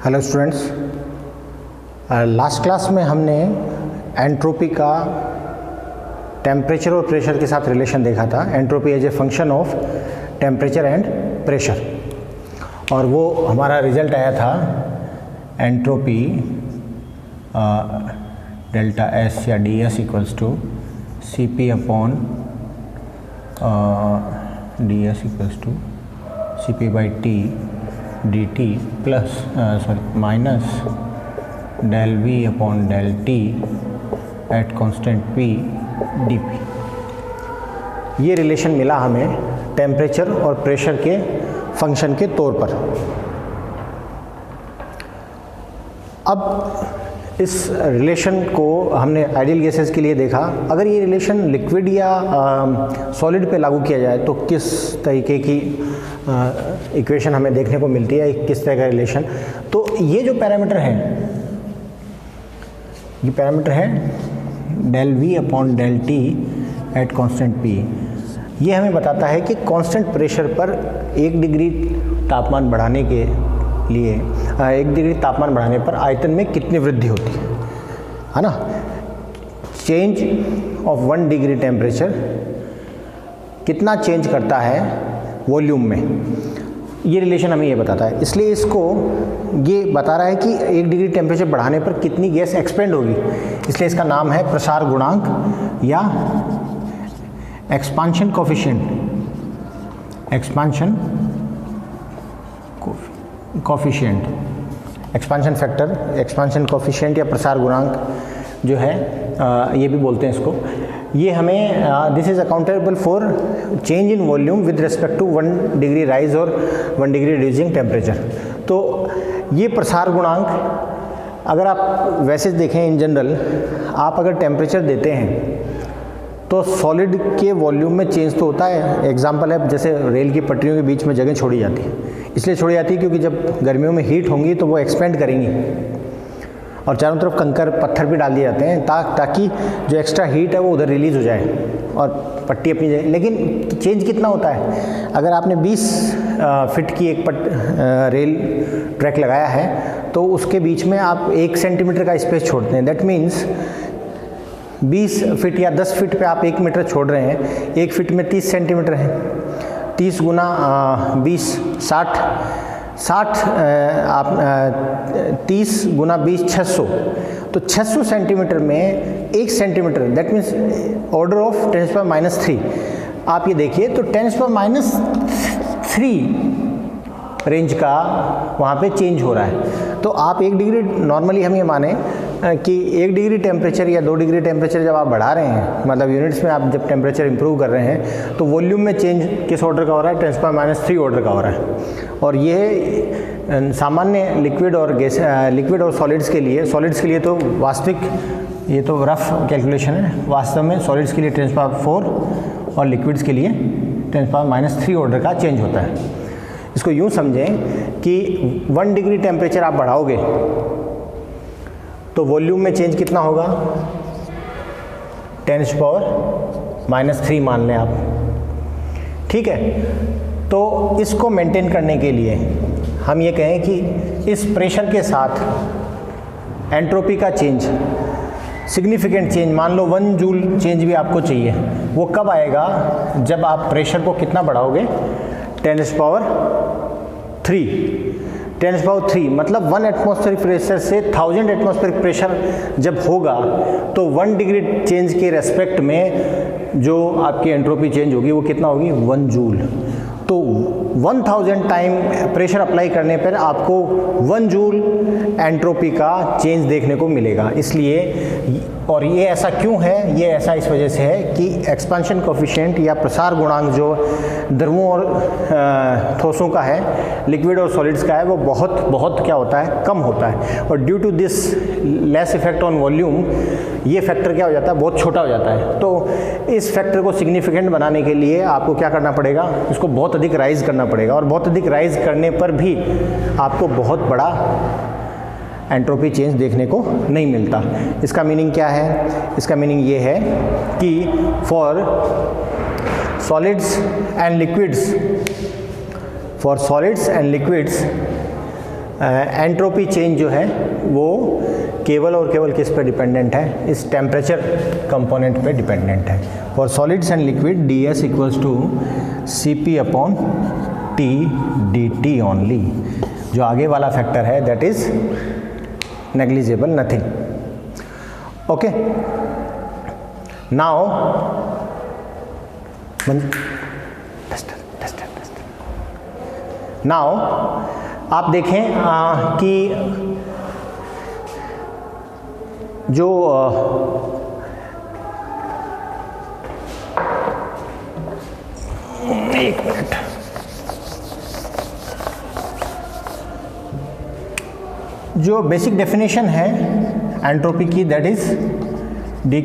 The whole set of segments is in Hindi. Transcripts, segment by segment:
हेलो स्टूडेंट्स, लास्ट क्लास में हमने एंट्रोपी का टेम्परेचर और प्रेशर के साथ रिलेशन देखा था। Entropy as a function of temperature and pressure, और वो हमारा रिजल्ट आया था एंट्रोपी डेल्टा एस या D S equals to C P upon D S equals to C P by T D T plus minus del V upon del T at constant P D P. ये रिलेशन मिला हमें टेम्परेचर और प्रेशर के फंक्शन के तौर पर। अब इस रिलेशन को हमने आइडियल गैसेस के लिए देखा। अगर ये रिलेशन लिक्विड या सॉलिड पे लागू किया जाए तो किस तरीके की इक्वेशन हमें देखने को मिलती है, किस तरह का रिलेशन। तो ये जो पैरामीटर है, ये पैरामीटर है del V upon del T at constant P. ये हमें बताता है कि कांस्टेंट प्रेशर पर 1 डिग्री तापमान बढ़ाने के लिए 1 डिग्री तापमान बढ़ाने पर आयतन में कितनी वृद्धि होती है ना। चेंज ऑफ 1 डिग्री टेम्परेचर कितना चेंज करता है वॉल्यूम में, ये रिलेशन हमें ये बताता है। इसलिए इसको ये बता रहा है कि 1 डिग्री टेम्परेचर बढ़ाने पर कितनी गैस एक्सपेंड होगी, इसलिए इसका नाम है प्रसार गुणांक या expansion coefficient. Expansion coefficient, expansion factor, expansion coefficient या प्रसार गुणांक जो है ये भी बोलते हैं इसको। ये हमें this is accountable for change in volume with respect to 1 degree rise और 1 डिग्री रिड्यूसिंग टेम्परेचर। तो ये प्रसार गुणांक, अगर आप वैसे देखें इन जनरल, आप अगर टेम्परेचर देते हैं तो सॉलिड के वॉल्यूम में चेंज तो होता है। एग्जांपल है, जैसे रेल की पटरियों के बीच में जगह छोड़ी जाती है, इसलिए छोड़ी जाती है क्योंकि जब गर्मियों में हीट होंगी तो वो एक्सपेंड करेंगी और चारों तरफ कंकर पत्थर भी डाल दिए जाते हैं ताकि जो एक्स्ट्रा हीट है वो उधर रिलीज़ हो जाए और पट्टी अपनी जगह। लेकिन चेंज कितना होता है, अगर आपने 20 फीट की एक रेल ट्रैक लगाया है तो उसके बीच में आप 1 सेंटीमीटर का स्पेस छोड़ते हैं। दैट मीन्स 20 फीट या 10 फीट पे आप 1 मीटर छोड़ रहे हैं, 1 फीट में 30 सेंटीमीटर है। 30 गुना 20 60 आप 30 गुना 20 600, तो 600 सेंटीमीटर में 1 centimetre, that means order of 10⁻³ आप ये देखिए, तो 10⁻³ रेंज का वहाँ पे चेंज हो रहा है। तो आप 1 डिग्री, नॉर्मली हम ये माने कि 1 डिग्री टेम्परेचर या 2 डिग्री टेम्परेचर जब आप बढ़ा रहे हैं, मतलब यूनिट्स में आप जब टेम्परेचर इंप्रूव कर रहे हैं, तो वॉल्यूम में चेंज किस ऑर्डर का हो रहा है, 10⁻³ ऑर्डर का हो रहा है। और ये सामान्य लिक्विड और गैस, लिक्विड और सॉलिड्स के लिए तो वास्तविक, ये तो रफ कैलकुलेशन है, वास्तव में सॉलिड्स के लिए 10⁻⁴ और लिक्विड्स के लिए 10⁻³ ऑर्डर का चेंज होता है। इसको यूँ समझें कि 1 डिग्री टेम्परेचर आप बढ़ाओगे तो वॉल्यूम में चेंज कितना होगा, 10⁻³ मान लें आप, ठीक है। तो इसको मेंटेन करने के लिए हम ये कहें कि इस प्रेशर के साथ एंट्रोपी का चेंज, सिग्निफिकेंट चेंज, मान लो 1 जूल चेंज भी आपको चाहिए, वो कब आएगा, जब आप प्रेशर को कितना बढ़ाओगे, 10⁻³ मतलब 1 एटमॉस्फेरिक प्रेशर से 1000 एटमॉस्फेरिक प्रेशर जब होगा तो 1 डिग्री चेंज के रेस्पेक्ट में जो आपकी एंट्रोपी चेंज होगी वो कितना होगी, 1 जूल। तो 1000 टाइम प्रेशर अप्लाई करने पर आपको 1 जूल एंट्रोपी का चेंज देखने को मिलेगा। इसलिए, और ये ऐसा क्यों है, ये ऐसा इस वजह से है कि एक्सपांशन कोफिशिएंट या प्रसार गुणांक जो द्रवों और ठोसों का है, लिक्विड और सॉलिड्स का है, वो बहुत क्या होता है, कम होता है। और due to this less effect on volume, ये फैक्टर क्या हो जाता है, बहुत छोटा हो जाता है। तो इस फैक्टर को सिग्निफिकेंट बनाने के लिए आपको क्या करना पड़ेगा, इसको बहुत अधिक राइज करना पड़ेगा, और बहुत अधिक राइज करने पर भी आपको बहुत बड़ा एंट्रोपी चेंज देखने को नहीं मिलता। इसका मीनिंग क्या है, इसका मीनिंग ये है कि for solids and liquids entropy change जो है वो केवल और केवल किस पे डिपेंडेंट है, इस टेम्परेचर कंपोनेंट पे डिपेंडेंट है। For solids and liquid D S equals to C P upon T D T only. जो आगे वाला फैक्टर है that is negligible, nothing. Okay, now now आप देखें कि जो एक मिनट, जो बेसिक डेफिनेशन है एंट्रोपी की that is D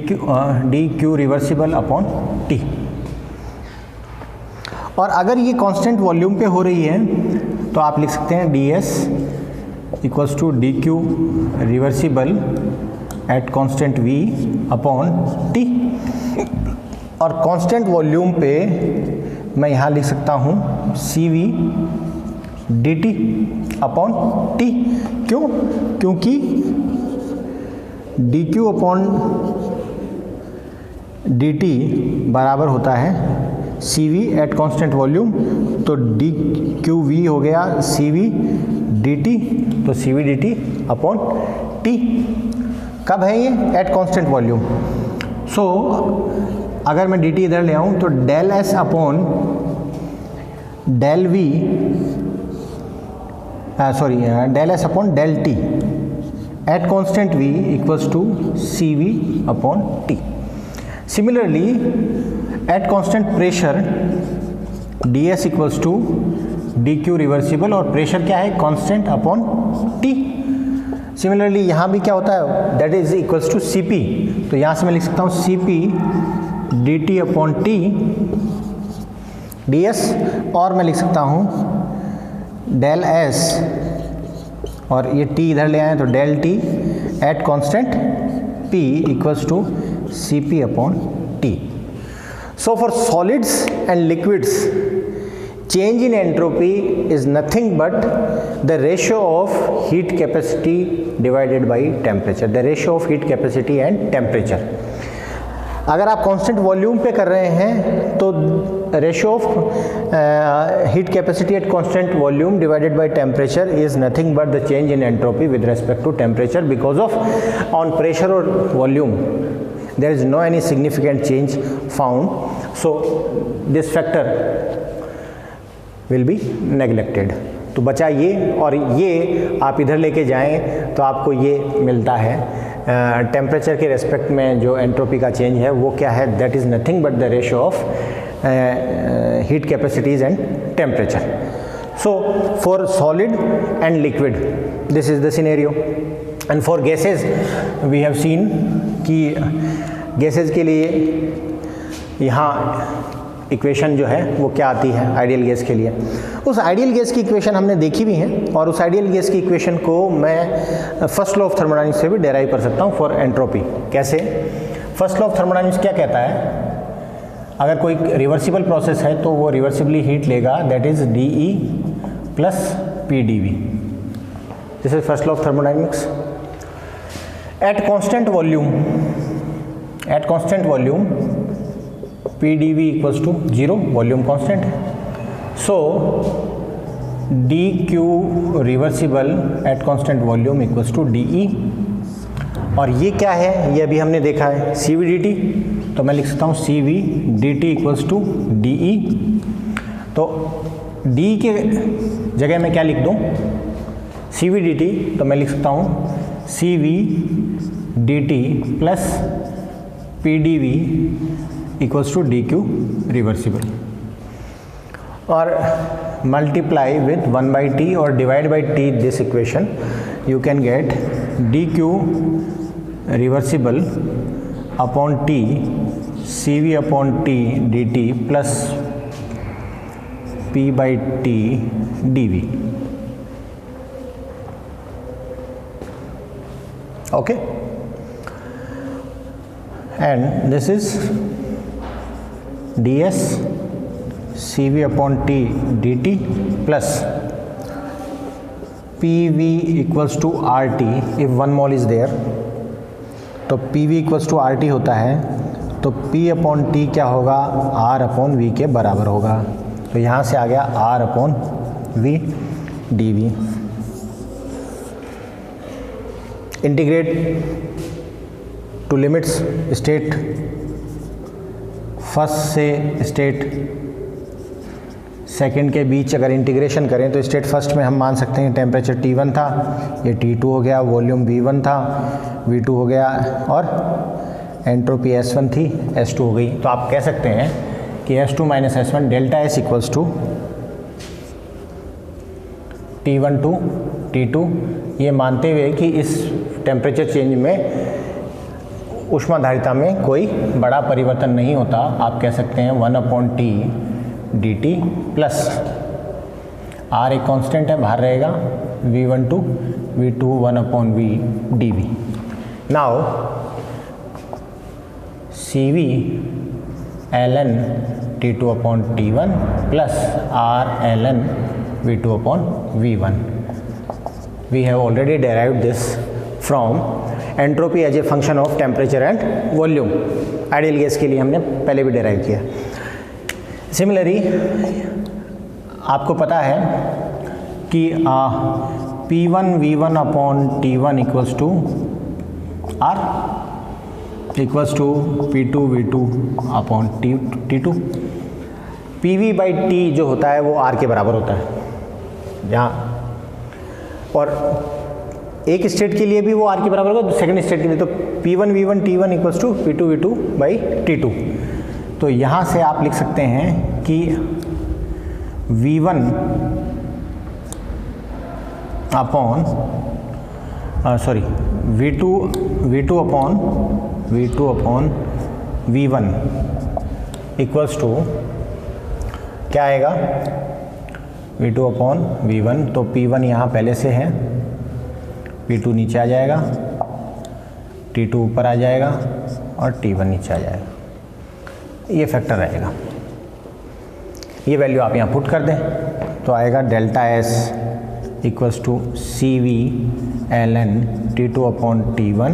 Q reversible upon T. और अगर ये कांस्टेंट वॉल्यूम पे हो रही है तो आप लिख सकते हैं D S equals to D Q reversible at constant V upon T. और कांस्टेंट वॉल्यूम पे मैं यहाँ लिख सकता हूँ C V D T upon T. क्यों? क्योंकि D Q upon D T बराबर होता है C V at constant volume, तो डी क्यू वी हो गया सी वी डी टी, तो C V D T upon T. कब है ये? Eight constant volume. सो अगर मैं डी टी इधर ले आऊँ तो del S upon del V, sorry del S upon del T at constant V equals to C V upon T. Similarly at constant pressure D S equals to D Q reversible, और प्रेशर क्या है? Constant upon T. सिमिलरली यहाँ भी क्या होता है? That is equals to C P, तो यहाँ से मैं लिख सकता हूँ C P D T upon T D S, और मैं लिख सकता हूँ डेल एस, और ये टी इधर ले आए तो del T at constant P equals to C P upon T. So for solids and liquids, change in entropy is nothing but the ratio of heat capacity divided by temperature, the ratio of heat capacity and temperature. अगर आप कांस्टेंट वॉल्यूम पे कर रहे हैं तो ratio of heat capacity at constant volume divided by temperature is nothing but the change in entropy with respect to temperature, because of on pressure और volume there is no any significant change found, so this factor will be neglected। तो बचा ये, और ये आप इधर लेके जाएं तो आपको ये मिलता है टेम्परेचर के रेस्पेक्ट में जो एंट्रोपी का चेंज है वो क्या है? That is nothing but the ratio of heat capacities and temperature. So for solid and liquid this is the scenario, and for gases we have seen कि गैसेज के लिए यहाँ इक्वेशन जो है वो क्या आती है आइडियल गैस के लिए। उस आइडियल गैस की इक्वेशन हमने देखी भी है, और उस आइडियल गैस की इक्वेशन को मैं फर्स्ट लॉ ऑफ थर्मोडायनामिक्स से भी डेराइव कर सकता हूँ फॉर एंट्रोपी। कैसे? फर्स्ट लॉ ऑफ थर्मोडायनामिक्स क्या कहता है? अगर कोई रिवर्सिबल प्रोसेस है तो वो रिवर्सिबली हीट लेगा, that is D E plus P D V. This is first law of thermodynamics. At constant volume P D V equals to 0, volume constant है। So D Q reversible at constant volume equals to D E, और ये क्या है? ये अभी हमने देखा है सी वी डी टी, तो मैं लिख सकता हूँ C V D T equals to D E. तो डी के जगह मैं क्या लिख दूँ? सी वी डी टी, तो मैं लिख सकता हूँ C V D T plus P D V equals to D Q reversible, और मल्टीप्लाई विथ 1/t और divide by t this equation, you can get D Q reversible upon t C V upon t D T plus p by t D V. Okay, and this is ds cv upon t dt plus PV equals to RT if 1 mole is there, तो PV equals to RT होता है, तो P अपॉन T क्या होगा, R अपॉन V के बराबर होगा। तो यहाँ से आ गया R upon V dV। Integrate to limits state first से स्टेट सेकंड के बीच अगर इंटीग्रेशन करें तो स्टेट फर्स्ट में हम मान सकते हैं टेम्परेचर T1 था, ये T2 हो गया, वॉल्यूम V1 था, V2 हो गया और एंट्रोपी S1 थी, S2 हो गई। तो आप कह सकते हैं कि S2 minus S1 delta S equals to T1 to T2, ये मानते हुए कि इस टेम्परेचर चेंज में ऊष्माधारिता में कोई बड़ा परिवर्तन नहीं होता, आप कह सकते हैं 1 upon T D T plus R एक कांस्टेंट है, बाहर रहेगा, V1 to V2 1 upon V dV। Now CV ln T2 upon T1 plus R ln V2 upon V1. We have already derived this from entropy as a function of temperature and volume. Ideal gas के लिए हमने पहले भी डेराइव किया। सिमिलरली आपको पता है कि P1 V1 upon T1 equals to R equals to P2 V2 upon T2। PV by T जो होता है वो R के बराबर होता है यहाँ, और एक स्टेट के लिए भी वो R के बराबर होगा, सेकंड स्टेट के लिए तो P1 V1 T1 equals to P2 V2 by T2। तो यहाँ से आप लिख सकते हैं कि V1 upon V2 upon V1 equals to क्या आएगा, V2 अपॉन V1, तो P1 यहाँ पहले से है, P2 नीचे आ जाएगा, T2 ऊपर आ जाएगा और T1 नीचे आ जाएगा, ये फैक्टर रहेगा। ये वैल्यू आप यहाँ पुट कर दें तो आएगा delta S equals to CV ln T2 upon T1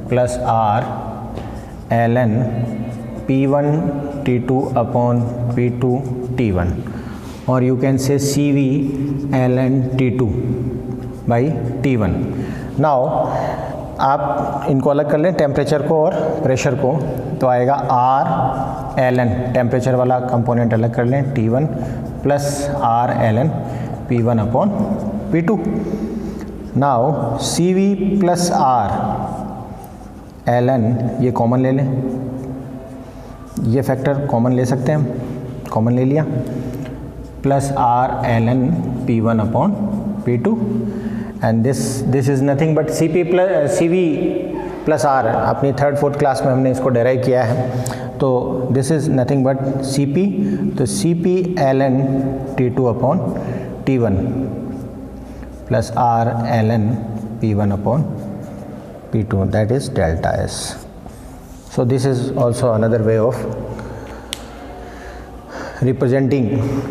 plus R ln P1 T2 upon P2 T1, और you can say CV ln T2 by T1। Now आप इनको अलग कर लें, टेम्परेचर को और प्रेशर को, तो आएगा R ln टेम्परेचर वाला कंपोनेंट अलग कर लें T1 plus R ln P1 upon P2। Now CV plus R ln ये कॉमन ले लें, ये फैक्टर कॉमन ले सकते हैं हम, कॉमन ले लिया, plus R ln P1 upon P2 and this is nothing but CV plus R, अपनी थर्ड फोर्थ क्लास में हमने इसको डेराइव किया है, तो this is nothing but CP, तो CP ln T2 upon T1 plus R ln P1 upon P2, that is delta S। So this is also another way of representing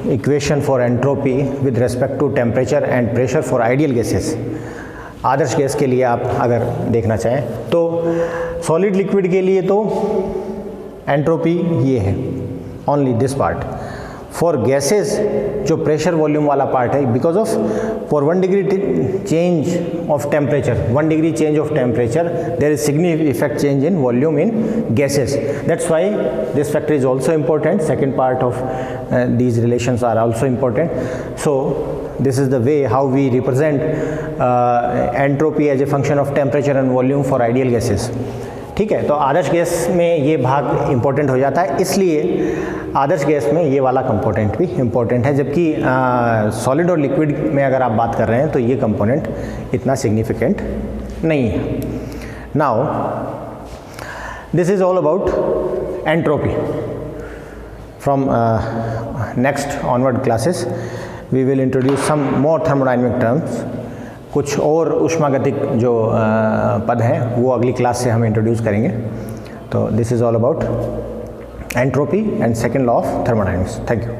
equation for entropy with respect to temperature and pressure for ideal gases। Adarsh gas के लिए आप अगर देखना चाहें तो सॉलिड लिक्विड के लिए तो एंट्रोपी ये है, only this part. For gases जो प्रेशर वॉल्यूम वाला पार्ट है, because of for 1 degree change of temperature, 1 degree change of temperature there is significant change in volume in gases, that's why this factor is also important. Second part of these relations are also important. So this is the way how we represent entropy as a function of temperature and volume for ideal gases। ठीक है, तो आदर्श गैस में ये भाग इम्पोर्टेंट हो जाता है, इसलिए आदर्श गैस में ये वाला कंपोनेंट भी इम्पोर्टेंट है, जबकि सॉलिड और लिक्विड में अगर आप बात कर रहे हैं तो ये कंपोनेंट इतना सिग्निफिकेंट नहीं है। Now this is all about entropy. From next onward classes we will introduce some more thermodynamic terms, कुछ और ऊष्मागतिक जो पद हैं वो अगली क्लास से हम इंट्रोड्यूस करेंगे। तो this is all about entropy and second law of thermodynamics. Thank you.